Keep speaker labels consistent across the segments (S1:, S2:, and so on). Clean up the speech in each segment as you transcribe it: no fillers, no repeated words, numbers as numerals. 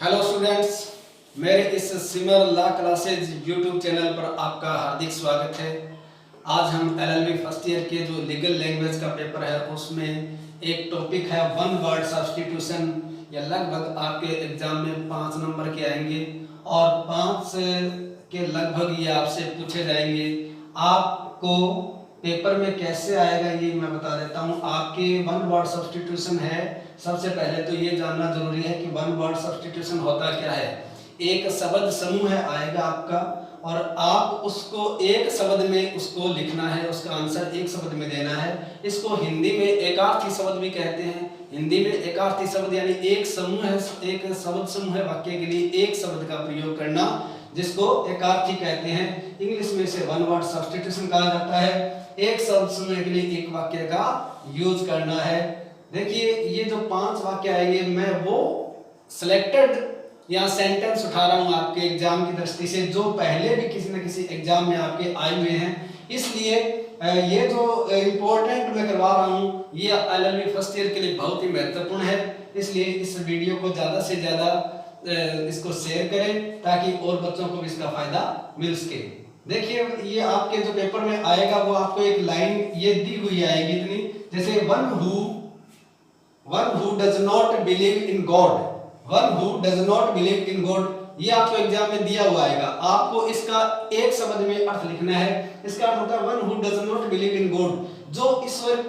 S1: Hello students, मेरे इस सिमर law classes YouTube channel पर आपका हार्दिक स्वागत है। आज हम एलएलबी फर्स्ट ईयर के जो लीगल लैंग्वेज का पेपर है उसमें एक टॉपिक है वन वर्ड सब्स्टिट्यूशन। यह लगभग आपके एग्जाम में 5 नंबर के आएंगे और 5 के लगभग ये आपसे पूछे जाएंगे। आपको पेपर में कैसे आएगा ये मैं बता देता हूँ। आपके वन वर्ड सब्स्टिट्यूशन है। सबसे पहले तो ये जानना जरूरी है कि वन वर्ड सब्स्टिट्यूशन होता क्या है। एक शब्द समूह है आएगा आपका और आप उसको एक शब्द में उसको लिखना है, उसका आंसर एक शब्द में देना है। इसको हिंदी में एकार्थी शब्द भी कहते हैं। हिंदी में एकार्थी शब्द यानी एक समूह है, एक शब्द समूह है वाक्य के लिए एक शब्द का प्रयोग करना, जिसको एकार्थी कहते हैं। इंग्लिश में इसे वन वर्ड सब्स्टिट्यूशन कहा जाता है। एक शब्द समूह के लिए एक वाक्य का यूज करना है। देखिए ये जो 5 वाक्य आएंगे मैं वो सिलेक्टेड या सेंटेंस उठा रहा हूं आपके एग्जाम की दृष्टि से, जो पहले भी किसी न किसी एग्जाम में आपके आए हुए हैं। इसलिए ये जो इम्पोर्टेंट मैं करवा रहा हूं ये एलएलबी फर्स्ट ईयर के लिए बहुत ही महत्वपूर्ण है। इसलिए इस वीडियो को ज्यादा से ज्यादा इसको शेयर करें ताकि और बच्चों को भी इसका फायदा मिल सके। देखिए ये आपके जो पेपर में आएगा वो आपको एक लाइन ये दी हुई आएगी इतनी, जैसे one who does not believe in God, one who does not believe in God, ये आपको एग्जाम में दिया हुआ आएगा। आपको इसका एक शब्द में अर्थ लिखना है। इसका अर्थ होता है one who does not believe in God, जो ईश्वर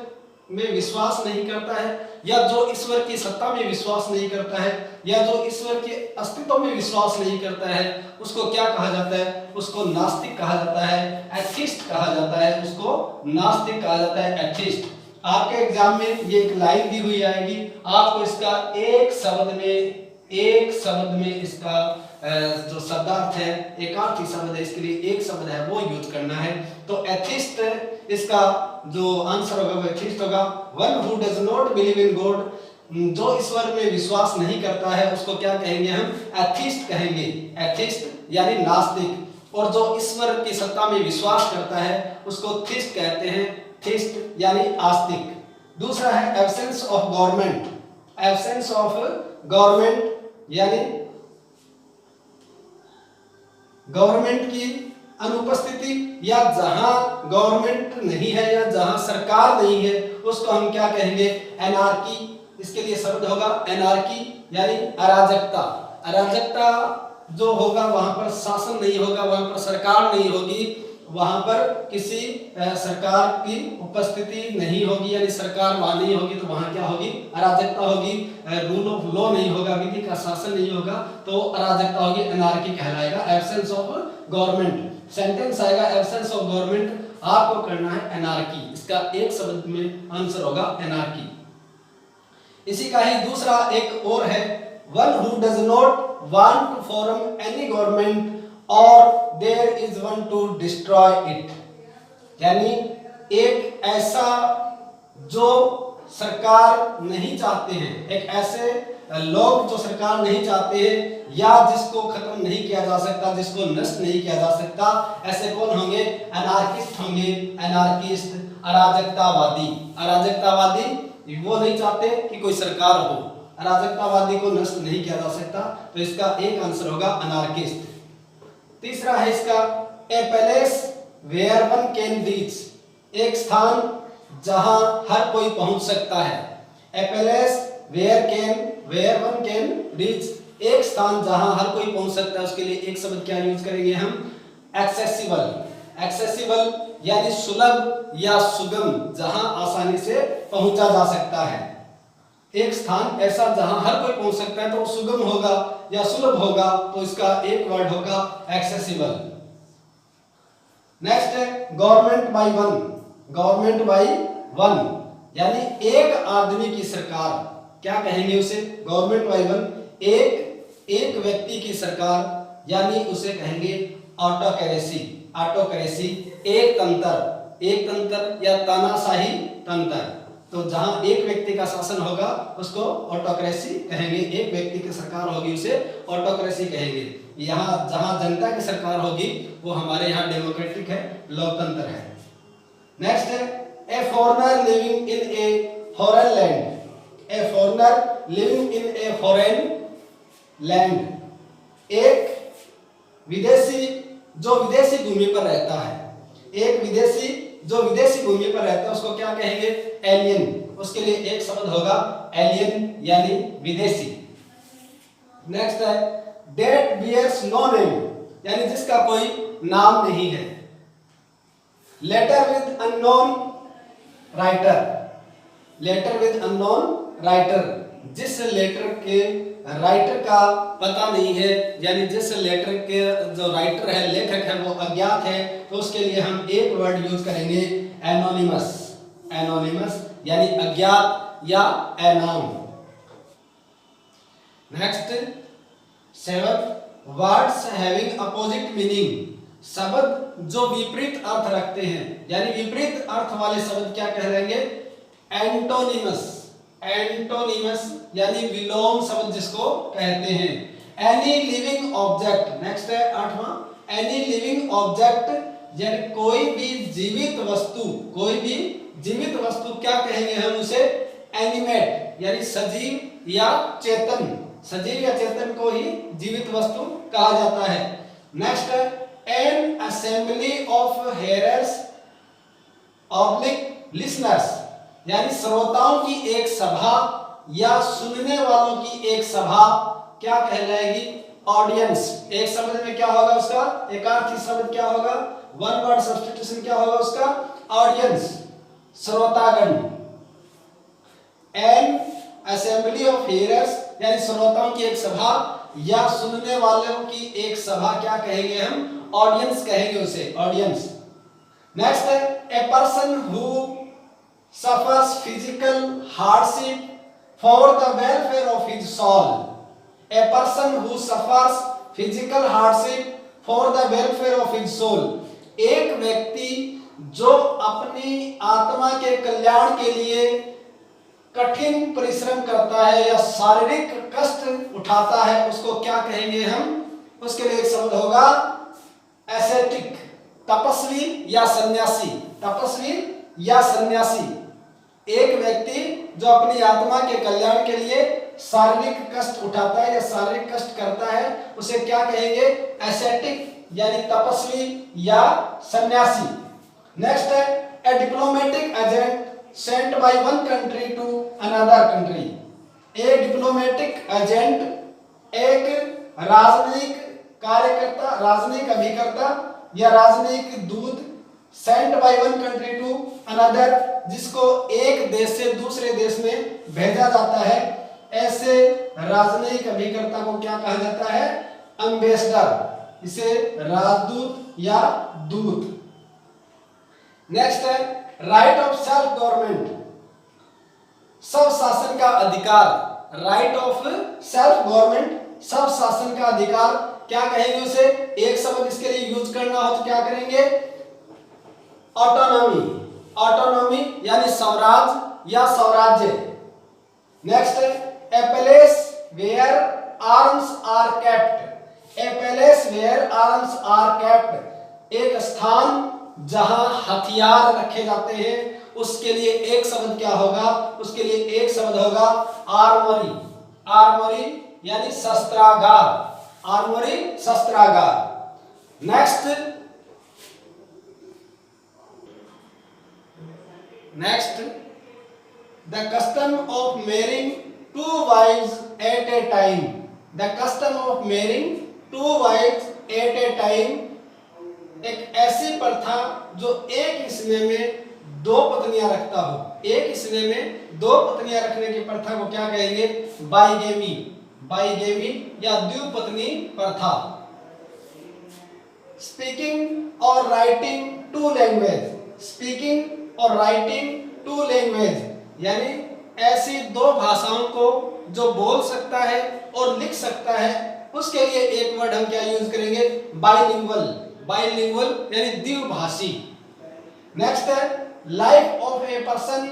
S1: में विश्वास नहीं करता है या जो ईश्वर की सत्ता में विश्वास नहीं करता है या जो ईश्वर के अस्तित्व में विश्वास नहीं करता है, उसको क्या कहा जाता है? उसको नास्तिक कहा जाता है, एथिस्ट कहा जाता है, उसको नास्तिक कहा जाता है, एथिस्ट। आपके एग्जाम में ये एक लाइन दी हुई आएगी, आपको इसका एक शब्द में इसका जो शब्दार्थ है एकार्थी शब्द है, इसके लिए एक शब्द है वो यूज करना है। तो एथिस्ट इसका जो आंसर होगा वो एथिस्ट होगा। One who does not believe in God, जो ईश्वर में विश्वास नहीं करता है उसको क्या कहेंगे? हम एथिस्ट कहेंगे, एथिस्ट यानी नास्तिक। और जो ईश्वर की सत्ता में विश्वास करता है उसको थिस्ट कहते हैं, थिस्ट यानी आस्तिक। दूसरा है absence of government, absence of government यानी गवर्नमेंट की अनुपस्थिति, या जहां गवर्नमेंट नहीं है या जहां सरकार नहीं है उसको हम क्या कहेंगे? एनार्की। इसके लिए शब्द होगा एनार्की यानी अराजकता। अराजकता जो होगा वहां पर शासन नहीं होगा, वहां पर सरकार नहीं होगी, वहां पर किसी सरकार की उपस्थिति नहीं होगी, यानी सरकार वहां नहीं होगी तो वहां क्या होगी? अराजकता होगी। रूल ऑफ लॉ नहीं होगा, विधि का शासन नहीं होगा तो अराजकता होगी, एनार्की कहलाएगा। एब्सेंस ऑफ गवर्नमेंट सेंटेंस आएगा एब्सेंस ऑफ गवर्नमेंट, आपको करना है एनार्की। इसका एक शब्द में आंसर होगा एनार्की। इसी का ही दूसरा एक और है, one who does not want to form any government और there is one to destroy it, यानी एक ऐसा जो सरकार नहीं चाहते हैं, एक ऐसे लोग जो सरकार नहीं चाहते हैं या जिसको खत्म नहीं किया जा सकता, जिसको नष्ट नहीं किया जा सकता, ऐसे कौन होंगे? एनार्किस्ट होंगे, एनार्किस्ट, अराजकतावादी। अराजकतावादी वो नहीं चाहते कि कोई सरकार हो, अराजकतावादी को नष्ट नहीं किया जा सकता, तो इसका एक आंसर होगा अनार्किस्ट। तीसरा है इसका a place where one can reach, एक स्थान जहां हर कोई पहुंच सकता है। A place where one can reach, एक स्थान जहां हर कोई पहुंच सकता है, उसके लिए एक शब्द क्या यूज करेंगे हम? एक्सेसिबल। एक्सेसिबल यानी सुलभ या सुगम, जहां आसानी से पहुंचा जा सकता है। एक स्थान ऐसा जहां हर कोई पहुंच सकता है तो वो सुगम होगा या सुलभ होगा, तो इसका एक वर्ड होगा एक्सेसिबल। नेक्स्ट है government by one, government by one यानी एक आदमी की सरकार, क्या कहेंगे उसे? गवर्नमेंट बाय वन, एक व्यक्ति की सरकार, यानी उसे कहेंगे ऑटोक्रेसी। ऑटोक्रेसी एक तंत्र या तानाशाही तंत्र, तो जहां एक व्यक्ति का शासन होगा उसको ऑटोक्रेसी कहेंगे, एक व्यक्ति की सरकार होगी उसे ऑटोक्रेसी कहेंगे। यहाँ जहां जनता की सरकार होगी वो हमारे यहाँ डेमोक्रेटिक है, लोकतंत्र है। नेक्स्ट है ए foreigner living in a foreign land, A foreigner living in a foreign land. एक विदेशी जो विदेशी भूमि पर रहता है, एक विदेशी जो विदेशी भूमि पर रहता है उसको क्या कहेंगे? एलियन। उसके लिए एक शब्द होगा एलियन यानी विदेशी। नेक्स्ट है डेट बियर्स नो नेम, यानी जिसका कोई नाम नहीं है। Letter with unknown writer, letter with unknown writer, जिस लेटर के राइटर का पता नहीं है, यानी जिस लेटर के जो राइटर है, लेखक है, वो अज्ञात है, तो उसके लिए हम एक वर्ड यूज करेंगे एनोनिमस। एनोनिमस यानी अज्ञात या अनाम। Next 7 words having opposite meaning, शब्द जो विपरीत अर्थ रखते हैं, यानी विपरीत अर्थ वाले शब्द क्या कहलाएंगे? एंटोनिमस। एंटोनिमस यानी विलोम शब्द जिसको कहते हैं। एनी लिविंग ऑब्जेक्ट, नेक्स्ट है 8वां, एनी लिविंग ऑब्जेक्ट यानी कोई भी जीवित वस्तु, कोई भी जीवित वस्तु क्या कहेंगे हम उसे? एनिमेट यानी सजीव या चेतन, सजीव या चेतन को ही जीवित वस्तु कहा जाता है। नेक्स्ट है an assembly of hearers oblique listeners, यानी श्रोताओं की एक सभा या सुनने वालों की एक सभा क्या कहलाएगी? ऑडियंस। एक शब्द में क्या होगा उसका? एकार्थी शब्द क्या होगा? वन वर्ड सब्स्टिट्यूशन क्या होगा उसका? ऑडियंस, श्रोतागण। एन असेंबली ऑफ हियरर्स यानी श्रोताओं की एक सभा या सुनने वालों की एक सभा क्या कहेंगे हम? ऑडियंस कहेंगे उसे, ऑडियंस। नेक्स्ट है a person who suffers physical hardship for the welfare of his soul. A person who suffers physical hardship for the welfare of his soul, एक व्यक्ति जो अपनी आत्मा के कल्याण के लिए कठिन परिश्रम करता है या शारीरिक कष्ट उठाता है, उसको क्या कहेंगे हम? उसके लिए एक शब्द होगा एसेटिक, तपस्वी या सन्यासी। तपस्वी या सन्यासी, एक व्यक्ति जो अपनी आत्मा के कल्याण के लिए शारीरिक कष्ट उठाता है या शारीरिक कष्ट करता है, उसे क्या कहेंगे? एसेटिक यानी तपस्वी या सन्यासी। नेक्स्ट है a diplomatic agent sent by one country to another country। एक डिप्लोमेटिक एजेंट, एक राजनयिक कार्यकर्ता, राजनयिक अभिकर्ता या राजनयिक दूत, sent by one country to another, जिसको एक देश से दूसरे देश में भेजा जाता है, ऐसे राजनयिक अभिकर्ता को क्या कहा जाता है? एम्बेसडर, इसे राजदूत या दूत। नेक्स्ट है राइट ऑफ सेल्फ गवर्नमेंट, सब शासन का अधिकार। राइट ऑफ सेल्फ गवर्नमेंट, सब शासन का अधिकार क्या कहेंगे उसे? एक शब्द इसके लिए यूज करना हो तो क्या करेंगे? ऑटोनॉमी। ऑटोनॉमी यानी स्वराज या स्वराज्य। नेक्स्ट है a place where arms are kept. A place where arms are kept, एक स्थान जहां हथियार रखे जाते हैं, उसके लिए एक शब्द क्या होगा? उसके लिए एक शब्द होगा आर्मरी। आर्मरी यानी शस्त्रागार, आर्मरी शस्त्रागार। Next the custom of marrying two wives at a time. The custom of marrying two wives at a time, एक ऐसी प्रथा जो एक इसमें में दो पत्नियां रखता हो। एक इसमें में दो पत्नियां रखने की प्रथा को क्या कहेंगे? बाइगेमी। बाइगेमी या द्विपत्नी प्रथा। स्पीकिंग और राइटिंग टू लैंग्वेज। स्पीकिंग और राइटिंग टू लैंग्वेज यानी ऐसी दो भाषाओं को जो बोल सकता है और लिख सकता है, उसके लिए एक वर्ड हम क्या यूज करेंगे? बाइलिंगुअल। बाइलिंगुअल यानी द्विभाषी। नेक्स्ट है life of a person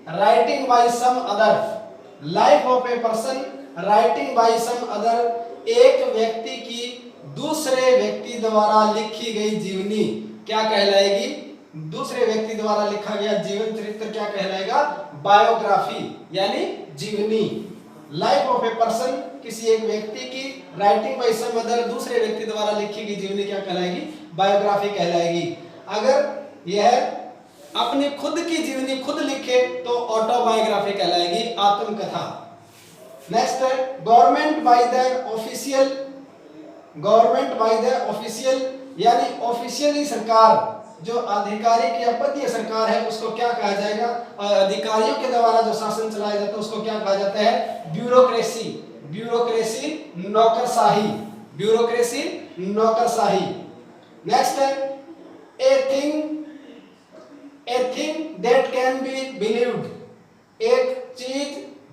S1: writing by some other. Life of a person writing by some other, एक व्यक्ति की दूसरे व्यक्ति द्वारा लिखी गई जीवनी क्या कहलाएगी? दूसरे व्यक्ति द्वारा लिखा गया जीवन चरित्र क्या कहलाएगा? बायोग्राफी यानी जीवनी। लाइफ ऑफ ए पर्सन किसी एक व्यक्ति की राइटिंग बाय सम अदर, दूसरे व्यक्ति द्वारा लिखी गई जीवनी क्या कहलाएगी? बायोग्राफी कहलाएगी। अगर यह अपनी खुद की जीवनी खुद लिखे तो ऑटोबायोग्राफी कहलाएगी, आत्मकथा। नेक्स्ट है गवर्नमेंट बाय द ऑफिशियल, यानी ऑफिशियली सरकार, जो आधिकारिक या पदीय सरकार है उसको क्या कहा जाएगा? और अधिकारियों के द्वारा जो शासन चलाया जाता है उसको क्या कहा जाता है? ब्यूरोक्रेसी। नौकरशाही। नेक्स्ट है a thing that can be believed, एक चीज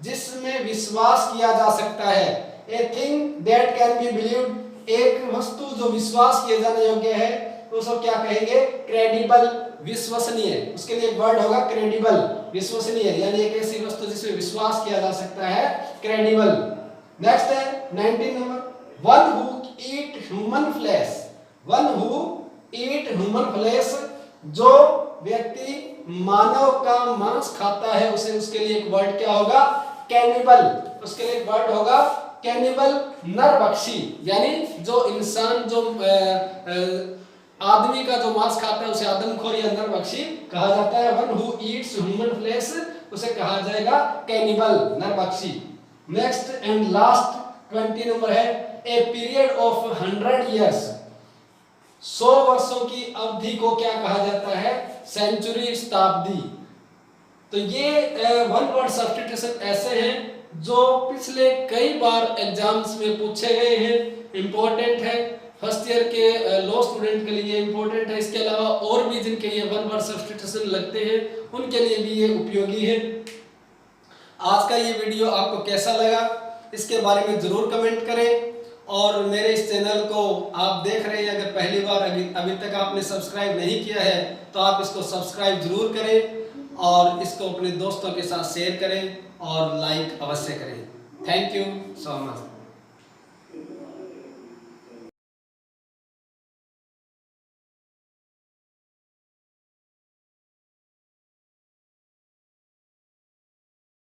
S1: जिसमें विश्वास किया जा सकता है। A thing that can be believed, एक वस्तु जो विश्वास किए जाने योग्य है उसको क्या कहेंगे? क्रेडिबल, विश्वसनीय। उसके लिए एक वर्ड होगा क्रेडिबल, विश्वसनीय, यानी एक ऐसी वस्तु जिसमें विश्वास किया जा सकता है, क्रेडिबल। नेक्स्ट है 19 number, one who eat human flesh, जो व्यक्ति मानव का मांस खाता है उसे, उसके लिए एक वर्ड क्या होगा? कैनिबल। उसके लिए एक वर्ड होगा कैनिबल, नरभक्षी, यानी जो इंसान जो आदमी का जो मांस खाता है उसे आदमखोर या नरभक्षी कहा जाता है। One who eats human flesh उसे कहा जाएगा कैनिबल, नरभक्षी। नेक्स्ट एंड लास्ट 20 नंबर है ए पीरियड ऑफ 100 इयर्स, 100 वर्षों की अवधि को क्या कहा जाता है? सेंचुरी, शताब्दी। तो ये वन वर्ड सब्स्टिट्यूशन ऐसे हैं जो पिछले कई बार एग्जाम्स में पूछे गए हैं, इंपॉर्टेंट है, फर्स्ट ईयर के लॉ स्टूडेंट के लिए इंपॉर्टेंट है। इसके अलावा और भी जिनके लिए वन वर्ड सब्स्टिट्यूशन लगते हैं उनके लिए भी ये उपयोगी है। आज का ये वीडियो आपको कैसा लगा इसके बारे में जरूर कमेंट करें, और मेरे इस चैनल को आप देख रहे हैं, अगर पहली बार अभी तक आपने सब्सक्राइब नहीं किया है तो आप इसको सब्सक्राइब जरूर करें और इसको अपने दोस्तों के साथ शेयर करें और लाइक अवश्य करें। Thank you so much.